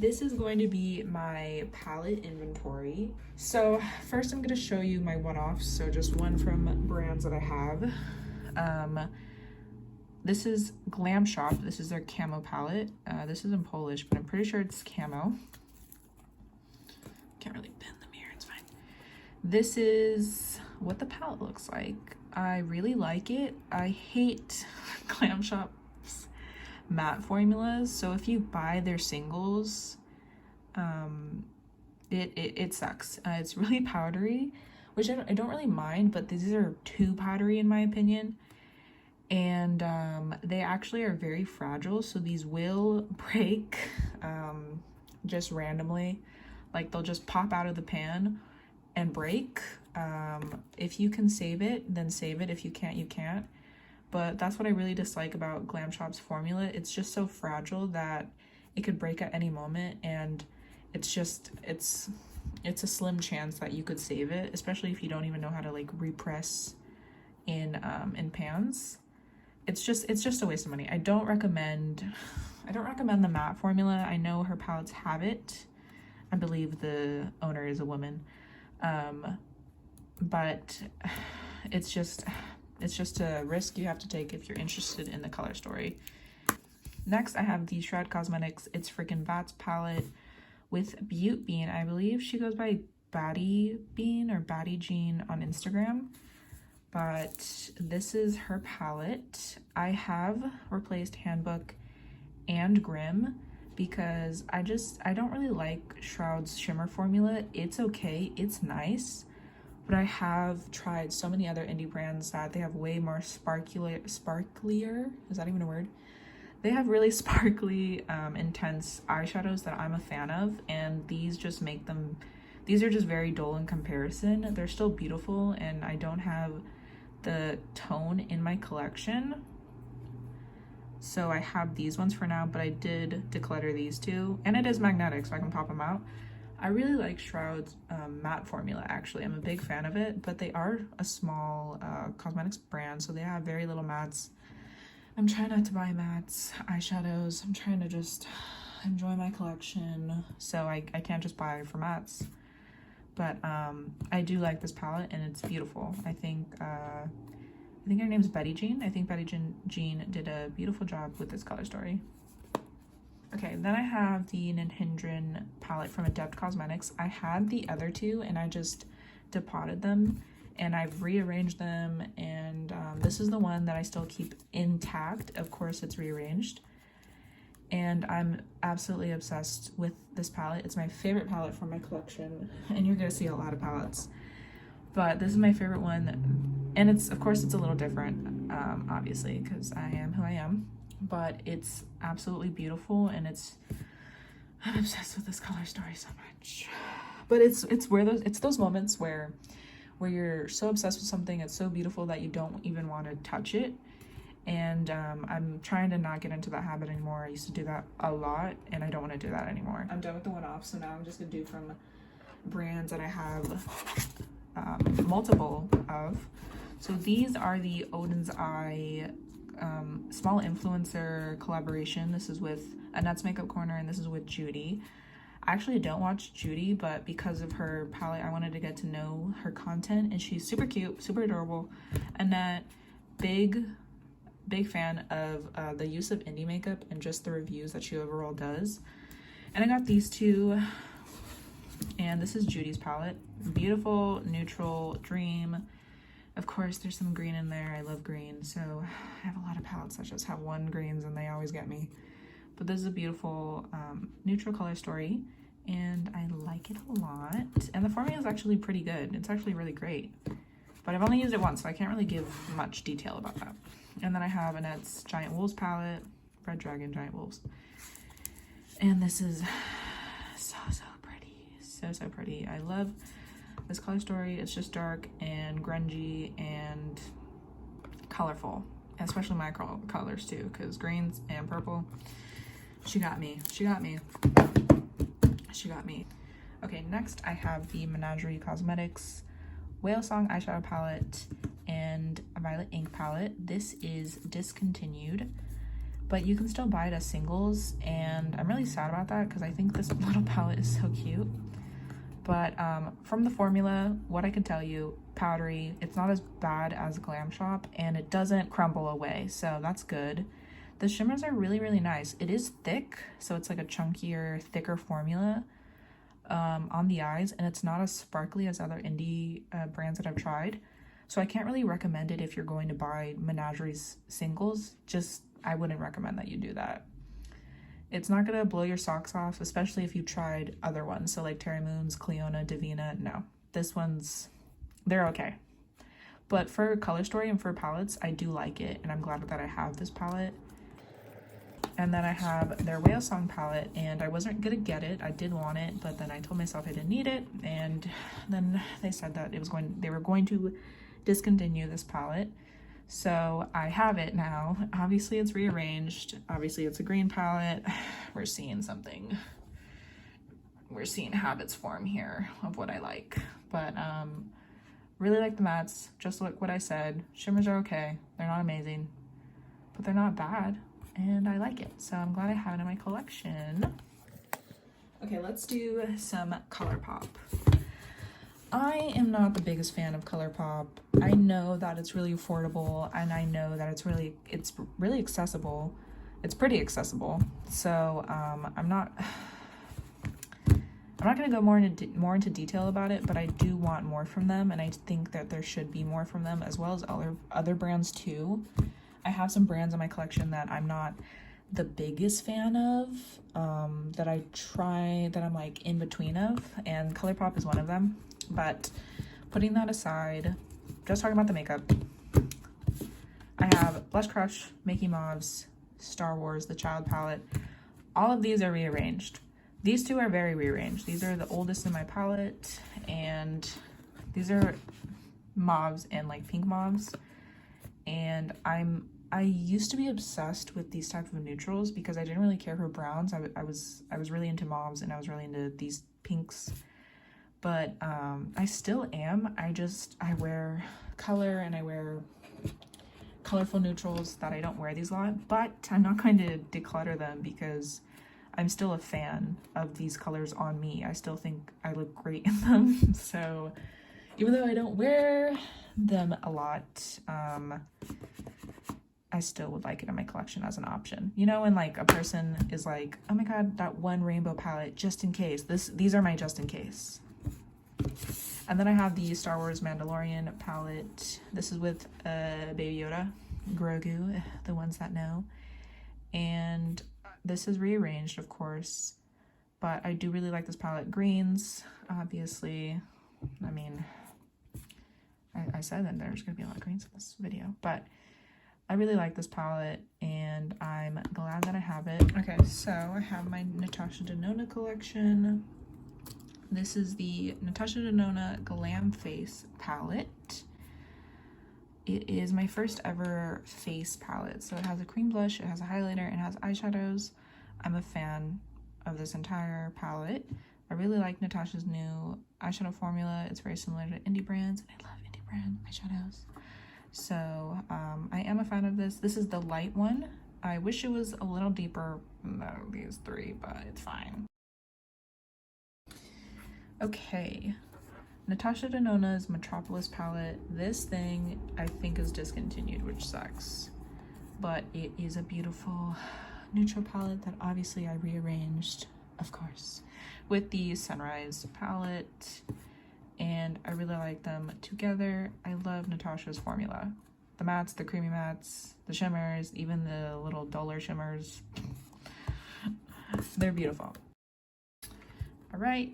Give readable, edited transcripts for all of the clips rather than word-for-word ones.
this is going to be my palette inventory. So first I'm going to show you my one-offs, so just one from brands that I have. This is Glam Shop. This is their camo palette. This is in Polish, but I'm pretty sure it's camo. Can't really bend the mirror, it's fine. This is what the palette looks like. I really like it. I hate Glam Shop's matte formulas, so if you buy their singles, it sucks. It's really powdery, which I don't really mind, but these are too powdery in my opinion. And they actually are very fragile, so these will break just randomly. Like, they'll just pop out of the pan and break. If you can save it, then save it. If you can't, you can't. But that's what I really dislike about Glam Shop's formula. It's just so fragile that it could break at any moment, and it's a slim chance that you could save it, especially if you don't even know how to like repress in pans. It's just a waste of money. I don't recommend the matte formula. I know her palettes have it. I believe the owner is a woman. But it's just a risk you have to take if you're interested in the color story. Next, I have the Shroud Cosmetics It's Freaking Bats palette with Butte Bean. I believe she goes by Batty Bean or Batty Jean on Instagram. But this is her palette. I have replaced Handbook and Grim because I don't really like Shroud's shimmer formula. It's okay, it's nice, but I have tried so many other indie brands that they have way more sparklier, is that even a word? They have really sparkly, intense eyeshadows that I'm a fan of, and these just make them, these are just very dull in comparison. They're still beautiful, and I don't have the tone in my collection, so I have these ones for now, but I did declutter these two, and it is magnetic, so I can pop them out. I really like Shroud's matte formula, actually. I'm a big fan of it, but they are a small cosmetics brand, so they have very little mattes. I'm trying not to buy mattes, eyeshadows. I'm trying to just enjoy my collection, so I can't just buy for mattes. But I do like this palette, and it's beautiful. I think her name's Betty Jean. I think Betty Jean did a beautiful job with this color story. Okay, then I have the Nanhindran palette from Adept Cosmetics. I had the other two, and I just depotted them, and I've rearranged them, and this is the one that I still keep intact. Of course, it's rearranged. And I'm absolutely obsessed with this palette. It's my favorite palette from my collection, and you're gonna see a lot of palettes, but this is my favorite one. And of course it's a little different, obviously, because I am who I am, but it's absolutely beautiful, and I'm obsessed with this color story so much. But it's those moments where you're so obsessed with something, it's so beautiful that you don't even want to touch it. And I'm trying to not get into that habit anymore. I used to do that a lot, and I don't want to do that anymore. I'm done with the one-off, so now I'm just gonna do from brands that I have multiple of. So these are the Odin's Eye small influencer collaboration. This is with Annette's Makeup Corner, and this is with Judy. I actually don't watch Judy, but because of her palette, I wanted to get to know her content, and she's super cute, super adorable. Annette, big fan of the use of indie makeup and just the reviews that she overall does. And I got these two, and this is Judy's palette. Beautiful, neutral, dream. Of course, there's some green in there. I love green, so I have a lot of palettes that just have one greens, and they always get me. But this is a beautiful neutral color story, and I like it a lot. And the formula is actually pretty good. It's actually really great. But I've only used it once, so I can't really give much detail about that. And then I have Annette's Giant Wolves palette, Red Dragon Giant Wolves. And this is so pretty. So pretty. I love this color story. It's just dark and grungy and colorful. Especially my colors too, because greens and purple. She got me. She got me. She got me. Okay, next I have the Menagerie Cosmetics Whale Song eyeshadow palette and a Violet Ink palette. This is discontinued, but you can still buy it as singles, and I'm really sad about that because I think this little palette is so cute. But from the formula, what I can tell you, powdery, it's not as bad as Glam Shop, and it doesn't crumble away, so that's good. The shimmers are really, really nice. It is thick, so it's like a chunkier, thicker formula on the eyes, and it's not as sparkly as other indie brands that I've tried. So I can't really recommend it if you're going to buy Menagerie's singles. Just, I wouldn't recommend that you do that. It's not gonna blow your socks off, especially if you tried other ones. So like Terry Moon's, Cleona, Divina. No, this one's, they're okay. But for Color Story and for palettes, I do like it, and I'm glad that I have this palette. And then I have their Whale Song palette, and I wasn't gonna get it. I did want it, but then I told myself I didn't need it, and then they said that they were going to discontinue this palette. So I have it now. Obviously it's rearranged. Obviously it's a green palette. We're seeing something. We're seeing habits form here of what I like. But really like the mattes, just like what I said. Shimmers are okay. They're not amazing, but they're not bad, and I like it. So I'm glad I have it in my collection. Okay, let's do some ColourPop. I am not the biggest fan of ColourPop. I know that it's really affordable, and I know that it's really accessible. It's pretty accessible. So I'm not gonna go more into detail about it, but I do want more from them, and I think that there should be more from them, as well as other brands too. I have some brands in my collection that I'm not the biggest fan of, that I'm like in between of, and ColourPop is one of them. But putting that aside, just talking about the makeup, I have Blush Crush, Mickey Mauve's, Star Wars, the Child palette. All of these are rearranged. These two are very rearranged. These are the oldest in my palette, and these are mauves and like pink mauves. And I used to be obsessed with these type of neutrals because I didn't really care for browns. I was really into mauves, and I was really into these pinks. But I still am. I wear color, and I wear colorful neutrals that I don't wear these a lot, but I'm not going to declutter them because I'm still a fan of these colors on me. I still think I look great in them. So even though I don't wear them a lot, I still would like it in my collection as an option. You know, when like a person is like, oh my god, that one rainbow palette, just in case. These are my just in case. And then I have the Star Wars Mandalorian palette. This is with Baby Yoda, Grogu, the ones that know. And this is rearranged, of course, but I do really like this palette. Greens, obviously. I mean, I said that there's gonna be a lot of greens in this video, but I really like this palette, and I'm glad that I have it. Okay, so I have my Natasha Denona collection. This is the Natasha Denona Glam Face palette. It is my first ever face palette. So it has a cream blush, it has a highlighter, and it has eyeshadows. I'm a fan of this entire palette. I really like Natasha's new eyeshadow formula. It's very similar to indie brands, and I love indie brand eyeshadows. So I am a fan of this. This is the light one. I wish it was a little deeper than these three, but it's fine. Okay, Natasha Denona's Metropolis palette. This thing I think is discontinued, which sucks, but it is a beautiful neutral palette that obviously I rearranged, of course, with the Sunrise palette, and I really like them together. I love Natasha's formula. The mattes, the creamy mattes, the shimmers, even the little duller shimmers. They're beautiful. All right.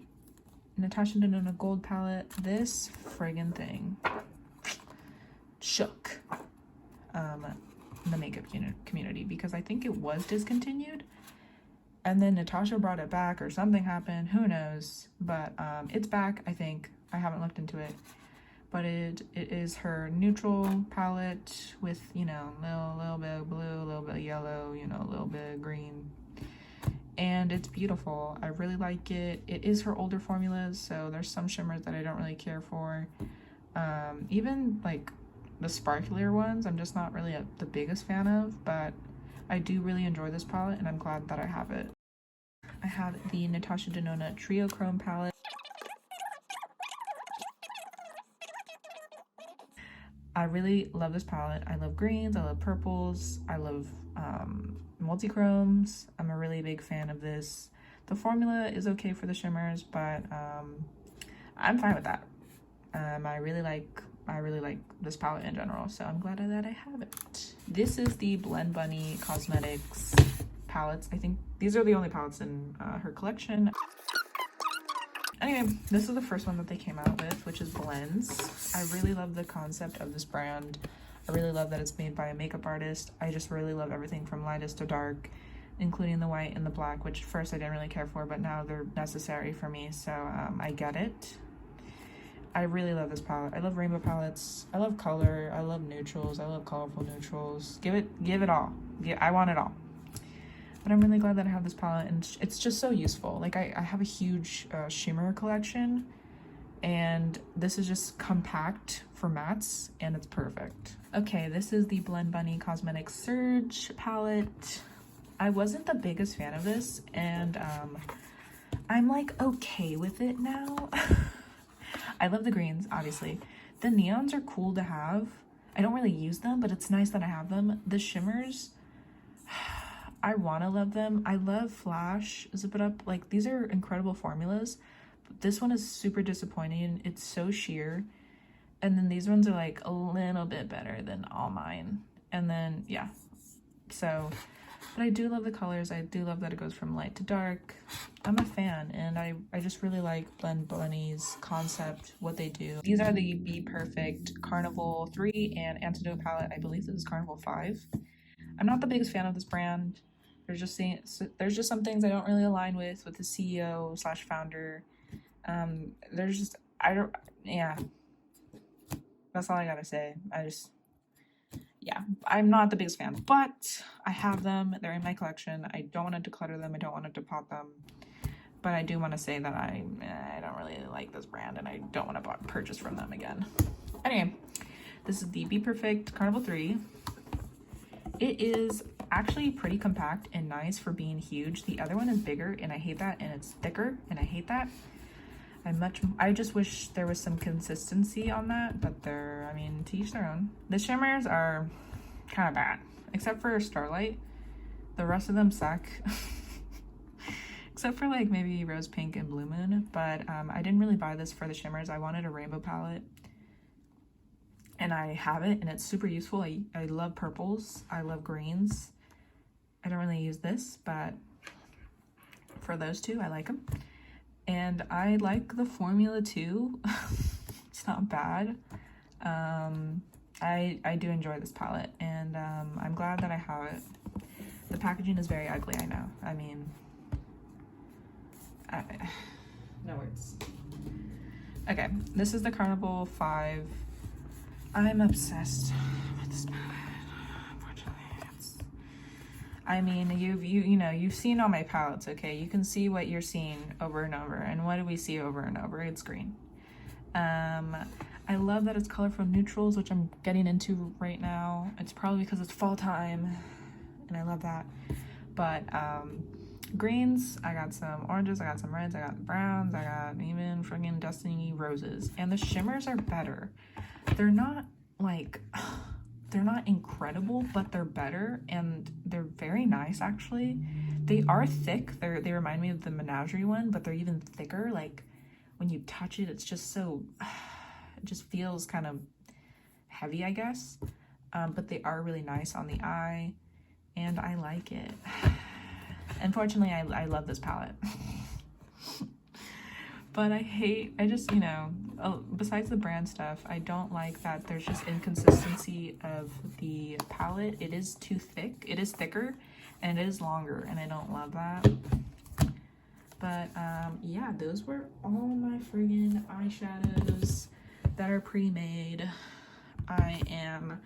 Natasha Denona Gold palette. This friggin' thing shook the makeup community because I think it was discontinued, and then Natasha brought it back or something happened, who knows, but it's back. I think I haven't looked into it, but it is her neutral palette with, you know, a little bit of blue, a little bit of yellow, you know, a little bit of green. And it's beautiful. I really like it. It is her older formulas, so there's some shimmers that I don't really care for. Even like the sparklier ones, I'm just not really the biggest fan of, but I do really enjoy this palette, and I'm glad that I have it. I have the Natasha Denona Trio Chrome palette. I really love this palette. I love greens, I love purples, I love multi-chromes. I'm a really big fan of this. The formula is okay for the shimmers, but I'm fine with that. I really like this palette in general, so I'm glad that I have it. This is the Blend Bunny Cosmetics palettes. I think these are the only palettes in her collection. Anyway, this is the first one that they came out with, which is Blends. I really love the concept of this brand. I really love that it's made by a makeup artist. I just really love everything from lightest to dark, including the white and the black, which first I didn't really care for, but now they're necessary for me, so I get it. I really love this palette. I love rainbow palettes. I love color. I love neutrals. I love colorful neutrals. Give it all. I want it all. But I'm really glad that I have this palette, and it's just so useful. Like I have a huge shimmer collection, and this is just compact for mattes, and it's perfect. Okay, this is the Blend Bunny Cosmetics Surge palette. I wasn't the biggest fan of this, and I'm like okay with it now. I love the greens, obviously. The neons are cool to have. I don't really use them, but it's nice that I have them. The shimmers, I want to love them. I love Flash, Zip It Up. Like, these are incredible formulas. But this one is super disappointing. It's so sheer. And then these ones are like a little bit better than all mine. And then, yeah. So, but I do love the colors. I do love that it goes from light to dark. I'm a fan, and I just really like Blend Bunny's concept, what they do. These are the Be Perfect Carnival 3 and Antidote palette. I believe this is Carnival 5. I'm not the biggest fan of this brand. There's just some things I don't really align with the CEO / founder. Yeah. That's all I gotta say. Yeah, I'm not the biggest fan, but I have them. They're in my collection. I don't want to declutter them. I don't want to depot them. But I do want to say that I don't really like this brand, and I don't want to purchase from them again. Anyway, this is the Be Perfect Carnival 3. It is actually pretty compact and nice for being huge. The other one is bigger, and I hate that, and it's thicker, and I hate that. I just wish there was some consistency on that, but I mean, to each their own. The shimmers are kind of bad, except for Starlight. The rest of them suck. Except for like maybe Rose Pink and Blue Moon, but I didn't really buy this for the shimmers. I wanted a rainbow palette, and I have it, and it's super useful. I love purples. I love greens. I don't really use this, but for those two, I like them. And I like the formula too. It's not bad. I do enjoy this palette, and I'm glad that I have it. The packaging is very ugly, I know. I mean, no words. Okay, this is the Carnival 5. I'm obsessed with this palette. I mean, you've seen all my palettes, okay? You can see what you're seeing over and over. And what do we see over and over? It's green. I love that it's colorful neutrals, which I'm getting into right now. It's probably because it's fall time, and I love that. But greens, I got some oranges, I got some reds, I got browns, I got even friggin' Destiny roses. And the shimmers are better. They're not like... They're not incredible, but they're better, and they're very nice, actually. They are thick. They remind me of the Menagerie one, but they're even thicker. Like, when you touch it, it's just so... It just feels kind of heavy, I guess. But they are really nice on the eye, and I like it. Unfortunately, I love this palette. But besides the brand stuff, I don't like that there's just inconsistency of the palette. It is too thick. It is thicker, and it is longer, and I don't love that. But, yeah, those were all my friggin' eyeshadows that are pre-made. I am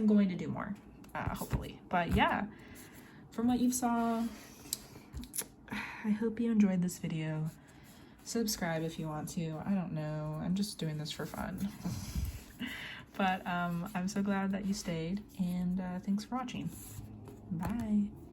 going to do more, hopefully. But, yeah, from what you saw... I hope you enjoyed this video. Subscribe if you want to. I don't know. I'm just doing this for fun. But I'm so glad that you stayed, and thanks for watching. Bye.